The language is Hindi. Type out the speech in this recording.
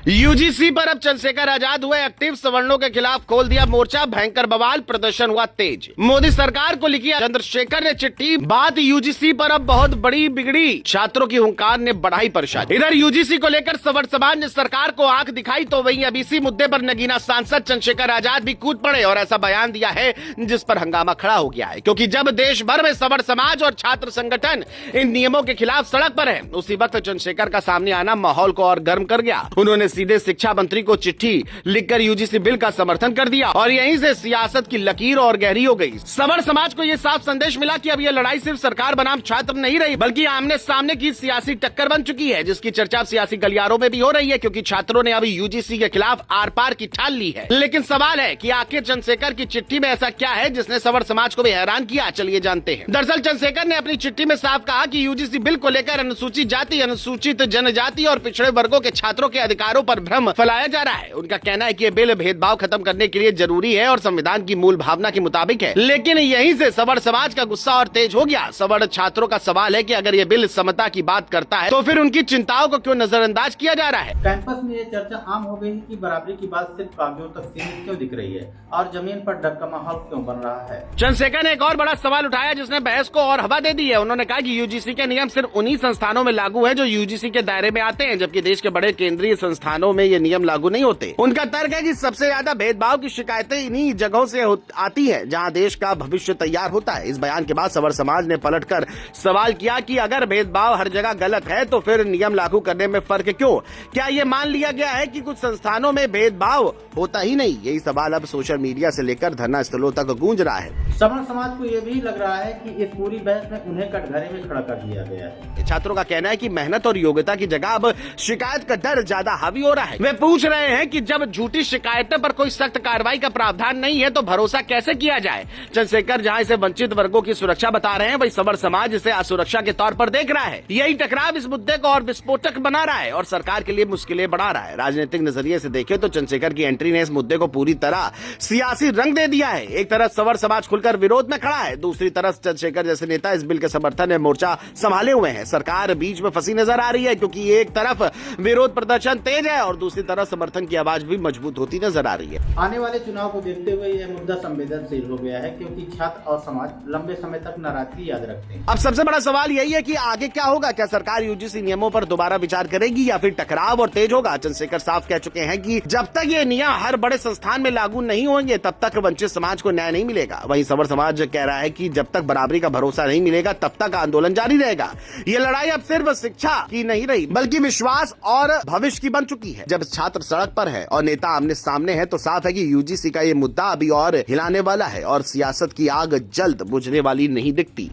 यूजीसी पर अब चंद्रशेखर आजाद हुए एक्टिव, सवर्णों के खिलाफ खोल दिया मोर्चा, भयंकर बवाल, प्रदर्शन हुआ तेज। मोदी सरकार को लिखी चंद्रशेखर ने चिट्ठी, बात यूजीसी पर अब बहुत बड़ी बिगड़ी, छात्रों की हुंकार ने बढ़ाई परेशानी। इधर यूजीसी को लेकर सवर्ण समाज ने सरकार को आंख दिखाई तो वहीं अब इसी मुद्दे पर नगीना सांसद चंद्रशेखर आजाद भी कूद पड़े और ऐसा बयान दिया है जिस पर हंगामा खड़ा हो गया है, क्योंकि जब देश भर में सवर्ण समाज और छात्र संगठन इन नियमों के खिलाफ सड़क पर है, उसी वक्त चंद्रशेखर का सामने आना माहौल को और गर्म कर गया। उन्होंने सीधे शिक्षा मंत्री को चिट्ठी लिखकर यूजीसी बिल का समर्थन कर दिया और यहीं से सियासत की लकीर और गहरी हो गई। सवर्ण समाज को यह साफ संदेश मिला कि अब यह लड़ाई सिर्फ सरकार बनाम छात्र नहीं रही, बल्कि आमने सामने की सियासी टक्कर बन चुकी है, जिसकी चर्चा सियासी गलियारों में भी हो रही है, क्योंकि छात्रों ने अभी यूजीसी के खिलाफ आर पार की ठान ली है। लेकिन सवाल है कि आखिर चंद्रशेखर की चिट्ठी में ऐसा क्या है जिसने सवर्ण समाज को भी हैरान किया, चलिए जानते हैं। दरअसल चंद्रशेखर ने अपनी चिट्ठी में साफ कहा कि यूजीसी बिल को लेकर अनुसूचित जाति, अनुसूचित जनजाति और पिछड़े वर्गों के छात्रों के अधिकारों पर भ्रम फैलाया जा रहा है। उनका कहना है कि यह बिल भेदभाव खत्म करने के लिए जरूरी है और संविधान की मूल भावना के मुताबिक है। लेकिन यहीं से सवर्ण समाज का गुस्सा और तेज हो गया। सवर्ण छात्रों का सवाल है कि अगर ये बिल समता की बात करता है तो फिर उनकी चिंताओं को क्यों नजरअंदाज किया जा रहा है। कैंपस में ये चर्चा आम हो गई कि बराबरी की बात सिर्फ कागजों तक सीमित क्यों दिख रही है और जमीन पर डर का माहौल क्यों बन रहा है। चंद्रशेखर ने एक और बड़ा सवाल उठाया जिसने बहस को और हवा दे दी है। उन्होंने कहा कि यूजीसी के नियम सिर्फ उन्हीं संस्थानों में लागू है जो यूजीसी के दायरे में आते हैं, जबकि देश के बड़े केंद्रीय संस्थानों में ये नियम लागू नहीं होते। उनका तर्क है कि सबसे ज्यादा भेदभाव की शिकायतें इन्हीं जगहों से आती है जहां देश का भविष्य तैयार होता है। इस बयान के बाद सवर्ण समाज ने पलटकर सवाल किया कि अगर भेदभाव हर जगह गलत है तो फिर नियम लागू करने में फर्क क्यों? क्या ये मान लिया गया है कि कुछ संस्थानों में भेदभाव होता ही नहीं? यही सवाल अब सोशल मीडिया से लेकर धरना स्थलों तक गूंज रहा है। सवर्ण समाज को यह भी लग रहा है कि इस पूरी बहस में उन्हें कटघरे में खड़ा कर दिया गया है। छात्रों का कहना है कि मेहनत और योग्यता की जगह अब शिकायत का डर ज्यादा हावी हो रहा है। वे पूछ रहे हैं कि जब झूठी शिकायतों पर कोई सख्त कार्रवाई का प्रावधान नहीं है तो भरोसा कैसे किया जाए। चंद्रशेखर जहां इसे वंचित वर्गों की सुरक्षा बता रहे हैं, वही सवर्ण समाज इसे असुरक्षा के तौर पर देख रहा है। यही टकराव इस मुद्दे को और विस्फोटक बना रहा है और सरकार के लिए मुश्किलें बढ़ा रहा है। राजनीतिक नजरिए से देखें तो चंद्रशेखर की एंट्री ने इस मुद्दे को पूरी तरह सियासी रंग दे दिया है। एक तरफ सवर्ण समाज खुलकर विरोध में खड़ा है, दूसरी तरफ चंद्रशेखर जैसे नेता इस बिल के समर्थन में मोर्चा संभाले हुए हैं। सरकार बीच में फंसी नजर आ रही है, क्योंकि एक तरफ विरोध प्रदर्शन तेज है और दूसरी तरफ समर्थन की आवाज भी मजबूत होती नजर आ रही है। आने वाले चुनाव को देखते हुए यह मुद्दा संवेदनशील हो गया है, क्योंकि छात्र और समाज लंबे समय तक नाराजगी याद रखते हैं। अब सबसे बड़ा सवाल यही है कि आगे क्या होगा। क्या सरकार यूजीसी नियमों पर दोबारा विचार करेगी या फिर टकराव और तेज होगा? चंद्रशेखर साफ कह चुके हैं कि जब तक ये नियम हर बड़े संस्थान में लागू नहीं होंगे तब तक वंचित समाज को न्याय नहीं मिलेगा। वहीं सवर्ण समाज कह रहा है कि जब तक बराबरी का भरोसा नहीं मिलेगा तब तक आंदोलन जारी रहेगा। ये लड़ाई अब सिर्फ शिक्षा की नहीं रही, बल्कि विश्वास और भविष्य की बन चुकी है। जब छात्र सड़क पर है और नेता आमने सामने है तो साफ है कि यूजीसी का ये मुद्दा अभी और हिलाने वाला है और सियासत की आग जल्द बुझने वाली नहीं दिखती।